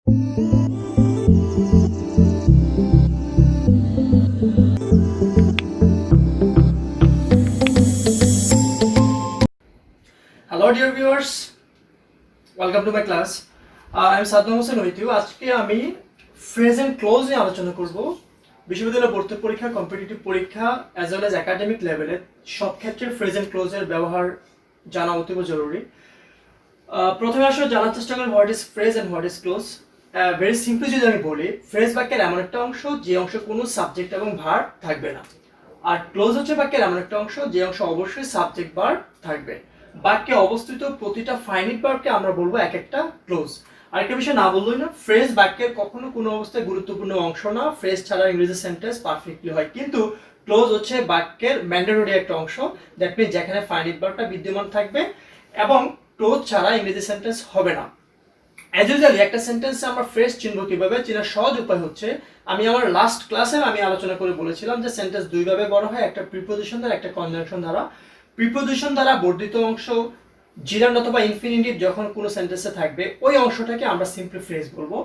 Hello dear viewers, welcome to my class. I am Saddam Hossain with you. আজকে আমি phrase and close নিয়ে আলোচনা করব। বিশ্ববিদ্যালয় ভর্তি পরীক্ষা, কম্পিটিটিভ পরীক্ষা অ্যাজ ওয়েল অ্যাজ একাডেমিক লেভেলে সব ক্ষেত্রে ফ্রেজ এন্ড ক্লোজের ব্যবহার জানা অতীব জরুরি। প্রথমে আসলে জানার চেষ্টা করি what is phrase and what is clause. Very simply যদি আমি বলি, ফ্রেজ বাক্যের এমন একটা অংশ যে অংশে কোনো সাবজেক্ট এবং ভার্ব থাকবে না, আর ক্লোজ হচ্ছে বাক্যের এমন একটা অংশ যে অংশ অবশ্যই সাবজেক্ট ভার্ব থাকবে। বাক্যে অবস্থিত প্রতিটা ফাইনিট ভার্বকে আমরা বলবো এক একটা ক্লোজ। আরেকটা বিষয় না বললোই না, ফ্রেজ বাক্যের কখনো কোনো অবস্থায় গুরুত্বপূর্ণ অংশ না। ফ্রেজ ছাড়া ইংরেজি সেন্টেন্স পারফেক্টলি হয়, কিন্তু ক্লোজ হচ্ছে বাক্যের ম্যান্ডেটরি একটা অংশ। দ্যাট মিনস যেখানে ফাইনিট ভার্বটা বিদ্যমান থাকবে এবং ক্লোজ ছাড়া ইংরেজি সেন্টেন্স হবে না। অ্যাজ ইউজুয়ালি একটা সেন্টেন্সে আমরা ফ্রেজ চিনব কিভাবে? চেনার সহজ উপায় হচ্ছে, আমি আমার লাস্ট ক্লাসে আলোচনা করে বলেছিলাম যে সেন্টেন্স দুইভাবে বড় হয়, একটা প্রিপোজিশন দ্বারা, একটা কনজাংশন দ্বারা। প্রিপোজিশন দ্বারা বর্ধিত অংশ জিরান্ড অথবা ইনফিনিটিভ যখন কোনো সেন্টেন্সে থাকবে, ওই অংশটাকে আমরা সিম্পলি ফ্রেজ বলবো।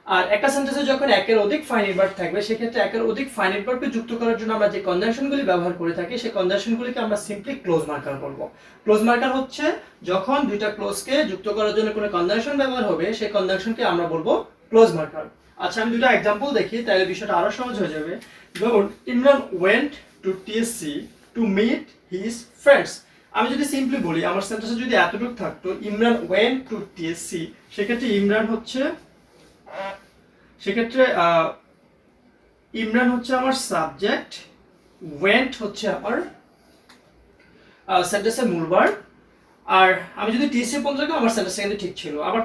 আর একটা সেন্টেন্সে যখন একের অধিক ফাইনিট ভার্ব থাকবে, সেক্ষেত্রে একের অধিক ফাইনিট ভার্বকে যুক্ত করার জন্য আমরা যে কনজাংশনগুলি ব্যবহার করে থাকি, সেই কনজাংশনগুলিকে আমরা সিম্পলি ক্লোজ মার্কার বলবো। ক্লোজ মার্কার হচ্ছে যখন দুইটা ক্লোজকে যুক্ত করার জন্য কোনো কনজাংশন ব্যবহার হবে, সেই কনজাংশনকে আমরা বলবো ক্লোজ মার্কার। আচ্ছা, আমি দুটো এক্সাম্পল দেখি, তাহলে বিষয়টা আরো সহজ হয়ে যাবে। ধরুন, Imran went to TSC to meet his friends. আমি যদি সিম্পলি বলি, আমার সেন্টেন্সে যদি এতটুকু থাকতো ইমরান ওয়েন্ট টু টিএসসি, সেক্ষেত্রে ইমরান হচ্ছে আমার সাবজেক্ট, ওয়েন্ট হচ্ছে আমার সেন্টেন্সের মূল ভার্ব। আর আমি যদি টিএসসি পর্যন্ত রাখি, আমার সেন্টেন্সটা কিন্তু ঠিক ছিল। আবার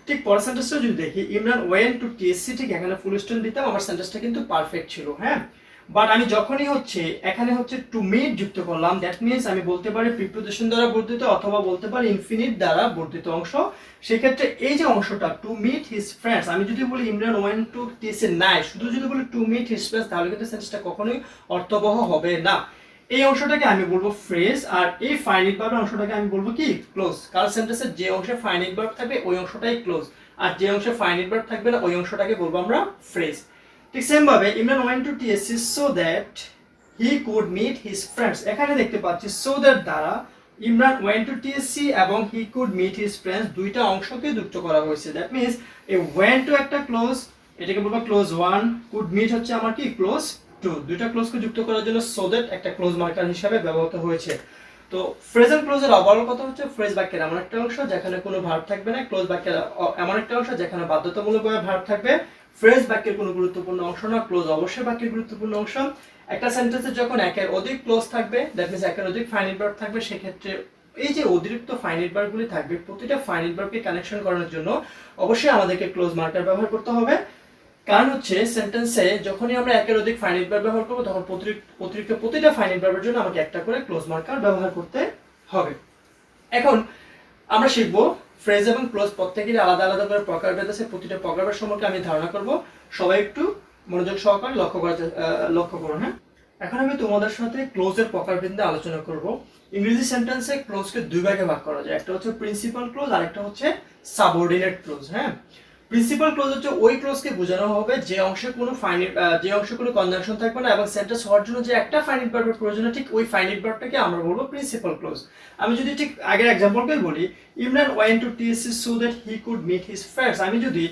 ঠিক পরের সেন্টেন্সটা যদি দেখি, ইমরান ওয়েন্ট টু টিএসসি, ঠিক এখানে ফুল স্টপ দিতাম, আমার সেন্টেন্সটা কিন্তু পারফেক্ট ছিল। হ্যাঁ, বাট আমি যখনই এখানে টু মিট যুক্ত করলাম, দ্যাট মিনস আমি বলতে পারি প্রিপোজিশন দ্বারা বর্ধিত, অথবা বলতে পারি ইনফিনিট দ্বারা বর্ধিত অংশ। সেক্ষেত্রে এই যে অংশটা টু মিট হিজ ফ্রেন্ডস, আমি যদি বলি ইমরান ওয়েন্ট টু টিএসসি নাই, শুধু যদি বলি টু মিট হিজ ফ্রেন্ডস, তাহলে কিন্তু সেন্টেন্সটা কখনোই অর্থবহ হবে না। এই অংশটাকে আমি বলবো ফ্রেজ, আর এই ফাইনিট ভার্বের অংশটাকে আমি বলবো কি? ক্লোজ। কারণ সেন্টেন্সের যে অংশে ফাইনিট ভার্ব থাকবে ওই অংশটাই ক্লোজ, আর যে অংশে ফাইনিট ভার্ব থাকবে না ওই অংশটাকে বলবো আমরা ফ্রেজ। ঠিক সেম ভাবে, Imran went to TSC so that he could meet his friends. এখানে দেখতে পাচ্ছি সো দ্যাট দ্বারা ইমরান ওয়েন্ট টু টিএসসি এবং he could meet his friends দুইটা অংশকে যুক্ত করা হয়েছে। দ্যাট মিনস এই ওয়েন্ট টু একটা ক্লোজ, এটাকে বলবো ক্লোজ 1, কুড মিট হচ্ছে আমার কি? ক্লোজ 2। দুইটা ক্লোজকে যুক্ত করার জন্য সো দ্যাট একটা ক্লোজ মার্কার হিসেবে ব্যবহৃত হয়েছে। তো ফ্রেজ এন্ড ক্লোজের ওভারঅল কথা হচ্ছে, ফ্রেজ বাক্যের এমন একটা অংশ যেখানে কোনো ভার্ব থাকবে না, ক্লোজ বাক্যের এমন একটা অংশ যেখানে বাধ্যতামূলকভাবে ভার্ব থাকবে। ফ্রেজ বাক্যের কোনো গুরুত্বপূর্ণ অংশ না, ক্লোজ অবশ্যই বাক্যের গুরুত্বপূর্ণ অংশ। একটা সেন্টেন্সে যখন একের অধিক ক্লোজ থাকবে, দ্যাট মিনস একের অধিক ফাইনিট ভার্ব থাকবে, সেক্ষেত্রে এই যে অতিরিক্ত ফাইনিট ভার্বগুলি থাকবে, প্রতিটা ফাইনিট ভার্বকে কানেকশন করানোর জন্য অবশ্যই আমাদেরকে ক্লোজ মার্কার ব্যবহার করতে হবে। কারণ সেন্টেন্সে যখনই আমরা একের অধিক ফাইনিট ভার্ব ব্যবহার করবো, তখন অতিরিক্ত প্রতিটা ফাইনিট ভার্বের জন্য আমাকে একটা করে ক্লোজ মার্কার ব্যবহার করতে হবে। এখন আমরা শিখবো ফ্রেজ এবং ক্লোজ প্রত্যেকেরই আলাদা আলাদা করে প্রকারভেদ আছে, প্রতিটা প্রকারভেদ সম্পর্কে আমি ধারণা করব। সবাই একটু মনোযোগ সহকারে লক্ষ্য করুন। হ্যাঁ, এখন আমি তোমাদের সাথে ক্লোজের প্রকারভেদ নিয়ে আলোচনা করব। ইংরেজি সেন্টেন্সে ক্লোজকে দুই ভাগে ভাগ করা যায়, একটা হচ্ছে প্রিন্সিপাল ক্লোজ আর একটা হচ্ছে সাবঅর্ডিনেট ক্লোজ। হ্যাঁ, প্রিন্সিপাল ক্লোজ হচ্ছে ওই ক্লোজকে বোঝানো হবে যে অংশে কোনো কনজাংশন থাকবে না এবং সেন্টেন্স হওয়ার জন্য যে একটা ফাইনিট ভার্বের প্রয়োজন, ঠিক ওই ফাইনিট ভার্বটাকে আমরা বলবো প্রিন্সিপাল ক্লোজ। আমি যদি ঠিক আগের এক্সাম্পলটাই বলি, Imran went to TSC so that he could meet his friends, আমি যদি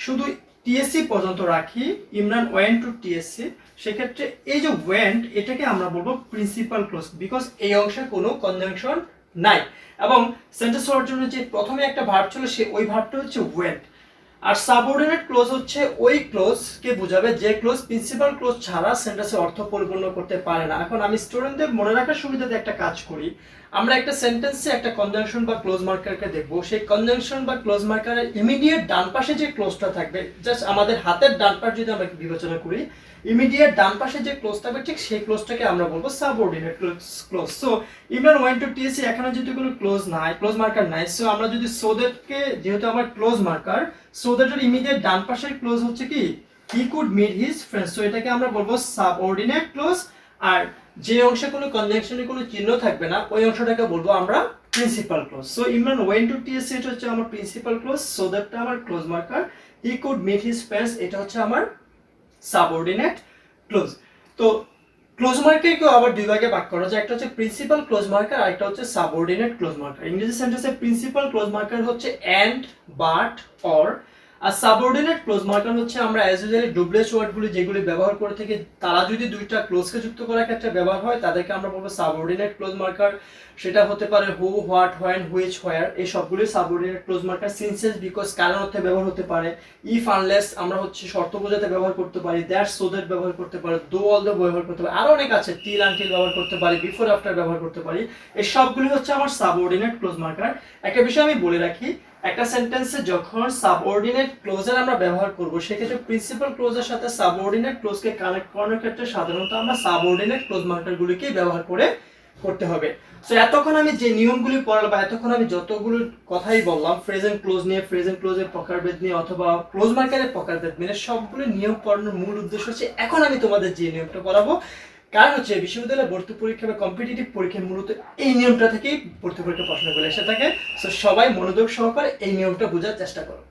শুধু টিএসসি পর্যন্ত রাখি, ইমরান ওয়েন্ট টু টিএসসি, সেক্ষেত্রে এই যে ওয়েন্ট, এটাকে আমরা বলবো প্রিন্সিপাল ক্লোজ, বিকজ এই অংশে কোনো কনজাংশন নাই এবং সেন্টেন্স হওয়ার জন্য যে প্রথমে একটা ভার্ব ছিল, ওই ভার্বটা হচ্ছে ওয়েন্ট। আর সাবঅর্ডিনেট ক্লোজ হচ্ছে ওই ক্লোজকে বোঝাবে যে ক্লোজ প্রিন্সিপাল ক্লোজ ছাড়া সেন্টেন্সের অর্থ পরিপূর্ণ করতে পারে না। এখন আমি স্টুডেন্টদের মনে রাখার সুবিধাতে একটা কাজ করি, আমরা একটা সেন্টেন্সে একটা কনজাংশন বা ক্লোজ মার্কারকে দেখবো, সেই কনজাংশন বা ক্লোজ মার্কারের ইমিডিয়েট ডান পাশে যে ক্লোজটা থাকবে, জাস্ট আমাদের হাতের ডান পাশ যদি আমরা বিবেচনা করি, ইমিডিয়েট ডান পাশে যে ক্লোজ থাকবে, ঠিক সেই ক্লোজটাকে আমরা বলবো subordinate clause. So Imran went to TSC, এখানে যদি কোনো ক্লোজ মার্কার নাই, সো আমরা যদি সো দ্যাটকে, যেহেতু আমার ক্লোজ মার্কার, সো দ্যাটের ইমিডিয়েট ডান পাশের ক্লোজ হচ্ছে কি? He could meet his friends, so এটাকে আমরা বলবো সাবঅর্ডিনেট ক্লোজ। আর যে অংশে কোনো কনজাংশনের কোনো চিহ্ন থাকবে না, ওই অংশটাকে বলবো আমরা principal clause. So Imran went to TSC, এটা হচ্ছে আমার প্রিন্সিপাল ক্লোজ, সো দ্যাটটা আমার clause marker. He could meet his friends, এটা হচ্ছে আমার সাবঅর্ডিনেট ক্লোজ। তো ক্লোজ মার্কারকেও আবার দুই ভাগে ভাগ করা যায়, একটা হচ্ছে প্রিন্সিপাল ক্লোজ মার্কার আর একটা হচ্ছে সাবঅর্ডিনেট ক্লোজ মার্কার। ইংরেজি সেন্টেন্সে প্রিন্সিপাল ক্লোজ মার্কার হচ্ছে এন্ড, বাট, অর, আর সাবঅর্ডিনেট ক্লোজ মার্কার হচ্ছে আমরা অ্যাজ ইউজুয়ালি ডব্লিউএইচ ওয়ার্ডগুলি যেগুলি ব্যবহার করে থাকি তারা যদি দুইটা ক্লোজকে যুক্ত করার ক্ষেত্রে ব্যবহার হয় তাদেরকে আমরা বলবো সাবঅর্ডিনেট ক্লোজ মার্কার। সেটা হতে পারে হু, হোয়াট, হোয়েন, হুইচ, হোয়ার, এই সবগুলি সাবঅর্ডিনেট ক্লোজ মার্কার। সিন্সেস, বিকজ, কারণ অর্থে ব্যবহার হতে পারে। ইফ, আনলেস আমরা হচ্ছে শর্ত বোঝাতে ব্যবহার করতে পারি। দ্যাট, সো দ্যাট ব্যবহার করতে পারি। দো, অলদো ব্যবহার করতে পারি। আরো অনেক আছে, টিল, আনটিল ব্যবহার করতে পারি। বিফোর, আফটার ব্যবহার করতে পারি। এই সবগুলি হচ্ছে আমার সাবঅর্ডিনেট ক্লোজ মার্কার। একটা বিষয় আমি বলে রাখি, একটা সেন্টেন্সে যখন সাবঅর্ডিনেট ক্লোজার আমরা ব্যবহার করব সেক্ষেত্রে প্রিন্সিপাল ক্লোজের সাথে সাবঅর্ডিনেট ক্লোজকে কানেক্ট করানোর ক্ষেত্রে সাধারণত আমরা সাবঅর্ডিনেট ক্লোজ মার্কারগুলিকেই ব্যবহার করতে হবে। সো এতক্ষণ আমি যে নিয়মগুলি পড়ালাম বা এতক্ষণ আমি যতগুলো কথাই বললাম প্রেজেন্ট ক্লোজ নিয়ে, প্রেজেন্ট ক্লোজের প্রকারভেদ নিয়ে অথবা ক্লোজ মার্কারের প্রকারভেদ নিয়ে, সবগুলো নিয়ম পড়ানোর মূল উদ্দেশ্য হচ্ছে এখন আমি তোমাদের যে নিয়মটা পড়াবো, কারণ হচ্ছে বিশ্ববিদ্যালয়ে ভর্তি পরীক্ষা বা কম্পিটিটিভ পরীক্ষায় মূলত এই নিয়মটা থেকেই ভর্তি পরীক্ষা প্রশ্নগুলো এসে থাকে। সো সবাই মনোযোগ সহকারে এই নিয়মটা বোঝার চেষ্টা করো।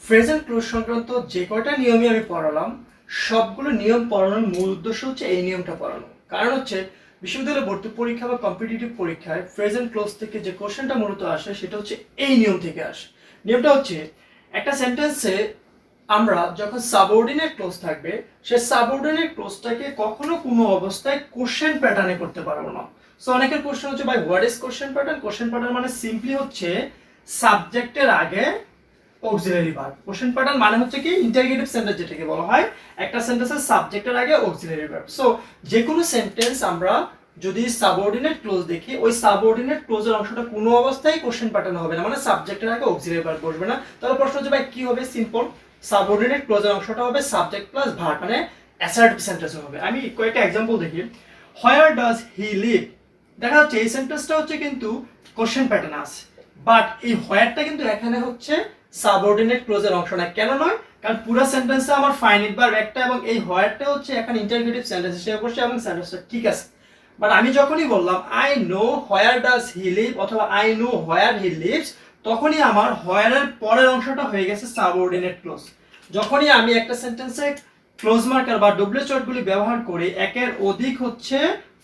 প্রেজেন্ট ক্লোজ সংক্রান্ত যে কয়টা নিয়মই আমি পড়ালাম সবগুলো নিয়ম পড়ানোর মূল উদ্দেশ্য হচ্ছে এই নিয়মটা পড়ানো। কারণ হচ্ছে বিশ্ববিদ্যালয়ে ভর্তি পরীক্ষা বা কম্পিটিটিভ পরীক্ষায় প্রেজেন্ট ক্লোজ থেকে যে কোশ্চেনটা মূলত আসে সেটা হচ্ছে এই নিয়ম থেকে আসে। নিয়মটা হচ্ছে একটা সেন্টেন্সে আমরা যখন সাবঅর্ডিনেট ক্লোজ থাকবে সেই সাবঅর্ডিনেট ক্লোজটাকে কখনো কোনো অবস্থায় কোশ্চেন প্যাটার্নে করতে পারবো না। সো অনেকের কোশ্চেন হচ্ছে ভাই what is question pattern? Question pattern মানে সিম্পলি হচ্ছে সাবজেক্টের আগে অক্সিলারি ভার্ব। কোশ্চেন প্যাটার্ন মানে হচ্ছে কি ইন্টারগেটিভ সেন্টেন্স যেটাকে বলা হয়, একটা সেন্টেন্সের সাবজেক্টের আগে অক্সিলারি ভার্ব। সো যে কোনো সেন্টেন্স আমরা যদি সাবঅর্ডিনেট ক্লোজ দেখি ওই সাবঅর্ডিনেট ক্লোজের অংশটা কোনো অবস্থায় কোশ্চেন প্যাটার্ন হবে না, মানে সাবজেক্টের আগে অক্সিলারি ভার্ব বসবে না। তাহলে প্রশ্ন হচ্ছে ভাই কি হবে? সিম্পল, সাবঅর্ডিনেট ক্লোজের অংশটা হবে সাবজেক্ট প্লাস ভার্ব, মানে অ্যাসার্টিভ সেন্টেন্স হবে। আমি কয়েকটা एग्जांपल দেখি। হোয়ার ডাজ হি লিভ, দেখা যাচ্ছে এই সেন্টেন্সটা হচ্ছে কিন্তু কোশ্চেন প্যাটার্ন আছে, বাট এই হোয়ারটা কিন্তু এখানে হচ্ছে সাবঅর্ডিনেট ক্লোজের অংশ না। কেন নয়? কারণ পুরো সেন্টেন্সে আমার ফাইনাইট ভার্ব একটা এবং এই হোয়ারটা হচ্ছে এখন ইন্টারগেটিভ সেন্টেন্স হিসেবে বসে এবং সেন্টেন্সটা ঠিক আছে। বাট আমি যখনই বললাম I know where does he live অথবা I know where he lives, তখনই আমার হোয়ারের পরের অংশটা হয়ে গেছে সাবঅর্ডিনেট ক্লোজ। যখনই আমি একটা সেন্টেন্সে ক্লোজ মার্কার বা ডব্লিউএইচ ওয়ার্ডগুলি ব্যবহার করে একের অধিক হচ্ছে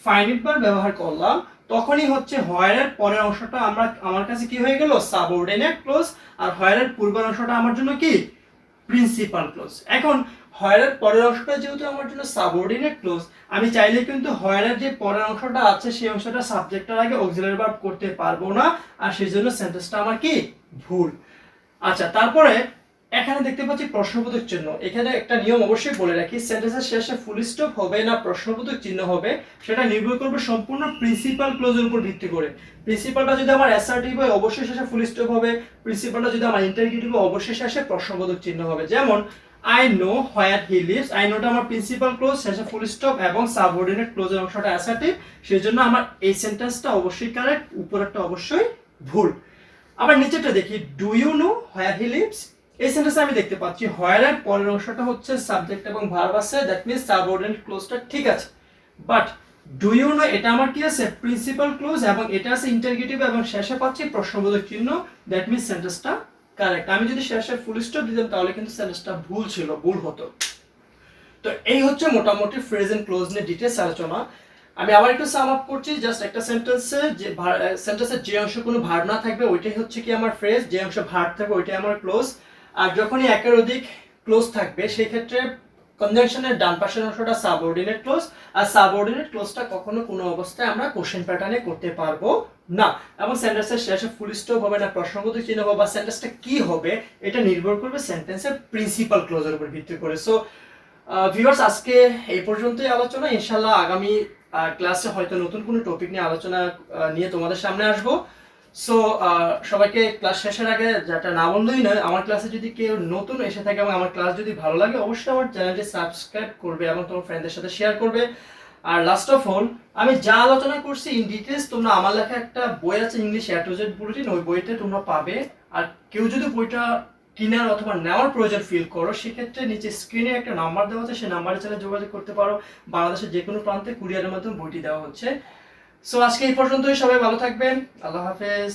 ফাইনাইট ভার্ব ব্যবহার করলাম, তখনই হচ্ছে হোয়ারের পরের অংশটা আমার কাছে কি হয়ে গেল? Subordinate clause. আর হোয়ারের পূর্বের অংশটা আমার জন্য কি? Principal clause. এখন হোয়ারের পরের অংশটা যেহেতু আমার জন্য সাবঅর্ডিনেট ক্লোজ, আমি চাইলে কিন্তু হোয়ারের যে পরের অংশটা আছে সেই অংশটা সাবজেক্টের আগে অক্সিলারি ভার্ব করতে পারবো না, আর সেই জন্য সেন্টেন্সটা আমার কি? ভুল। আচ্ছা, তারপরে এখানে দেখতে পাচ্ছি প্রশ্নবোধক চিহ্ন। এখানে একটা নিয়ম অবশ্যই বলে রাখি, সেন্টেন্সের শেষে ফুল স্টপ হবে না প্রশ্নবোধক চিহ্ন হবে সেটা নির্ভর করবে সম্পূর্ণ প্রিন্সিপাল ক্লোজের উপর ভিত্তি করে। প্রিন্সিপালটা যদি আমার অ্যাসার্টিভ হয় অবশ্যই শেষে ফুল স্টপ হবে, প্রিন্সিপালটা যদি আমার ইন্টারগেটিভ হয় অবশ্যই শেষে প্রশ্নবোধক চিহ্ন হবে। যেমন I know where he lives, I নোটা আমার প্রিন্সিপাল ক্লোজ, শেষে ফুল স্টপ এবং সাবঅর্ডিনেট ক্লোজের অংশটা অ্যাসার্টিভ, সেজন্য আমার এই সেন্টেন্সটা অবশ্যই কারেক্ট, উপরেরটা অবশ্যই ভুল। আবার নিচেরটা দেখি, do you know where he lives, এই সেন্টেন্সে আমি দেখতে পাচ্ছি হোয়ার এর পরের অংশটা হচ্ছে সাবজেক্ট এবং ভার্ব আছে, দ্যাট মিন্স সাবঅর্ডিনেট ক্লোজটা ঠিক আছে। বাট ডু ইউ নো এটা আমার কি আছে? প্রিন্সিপাল ক্লোজ এবং এটা আছে ইন্টারগেটিভ এবং শেষে পাচ্ছি প্রশ্নবোধক চিহ্ন, দ্যাট মিন্স সেন্টেন্সটা কারেক্ট। আমি যদি শেষে ফুল স্টপ দিতাম তাহলে কিন্তু সেন্টেন্সটা ভুল হতো। তো এই হচ্ছে মোটামুটি প্রেজেন্ট ক্লোজ নিয়ে ডিটেইলস আলোচনা। আমি আবার একটু সাম আপ করছি, জাস্ট একটা সেন্টেন্সের যে অংশ কোনো ভার্ব না থাকবে ওইটাই হচ্ছে কি আমার ফ্রেজ, যে অংশ ভার্ব থাকবে ওইটাই আমার ক্লোজ। আর যখনই একের অধিক ক্লোজ থাকবে সেই ক্ষেত্রে কনজাংশনের ডান পাশের অংশটা সাবঅর্ডিনেট ক্লোজ, আর সাবঅর্ডিনেট ক্লোজটা কখনো কোনো অবস্থায় আমরা কোশ্চেন প্যাটার্নে করতে পারবো না। এবং সেন্টেন্সের শেষে ফুল স্টপ হবে না প্রশ্নবোধক চিহ্ন হবে, বা সেন্টেন্সটা কি হবে এটা নির্ভর করবে সেন্টেন্সের প্রিন্সিপাল ক্লোজের উপর ভিত্তি করে। সো ভিউয়ার্স, আজকে এই পর্যন্তই আলোচনা। ইনশাআল্লাহ আগামী ক্লাসে হয়তো নতুন কোনো টপিক নিয়ে আলোচনা নিয়ে তোমাদের সামনে আসবো। সো সবাইকে ক্লাস শেষের আগে যেটা না বললেই নয়, আমার ক্লাসে যদি কেউ নতুন এসে থাকে এবং আমার ক্লাস যদি ভালো লাগে অবশ্যই আমার চ্যানেলটি সাবস্ক্রাইব করবে এবং তোমার ফ্রেন্ডদের সাথে শেয়ার করবে। আর লাস্ট অফ অল, আমি যা আলোচনা করছি ইন ডিটেলস তোমরা আমার লেখা একটা বই আছে English A to Z bulletin, ওই বইতে তোমরা পাবে। আর কেউ যদি বইটা কেনার অথবা নেওয়ার প্রয়োজন ফিল করো সেক্ষেত্রে নিচে স্ক্রিনে একটা নাম্বার দেওয়া আছে, সেই নাম্বারে চাইলে যোগাযোগ করতে পারো। বাংলাদেশের যে কোনো প্রান্তে কুরিয়ারের মাধ্যমে বইটি দেওয়া হচ্ছে। সো আজকে এই পর্যন্তই, সবাই ভালো থাকবেন, আল্লাহ হাফেজ।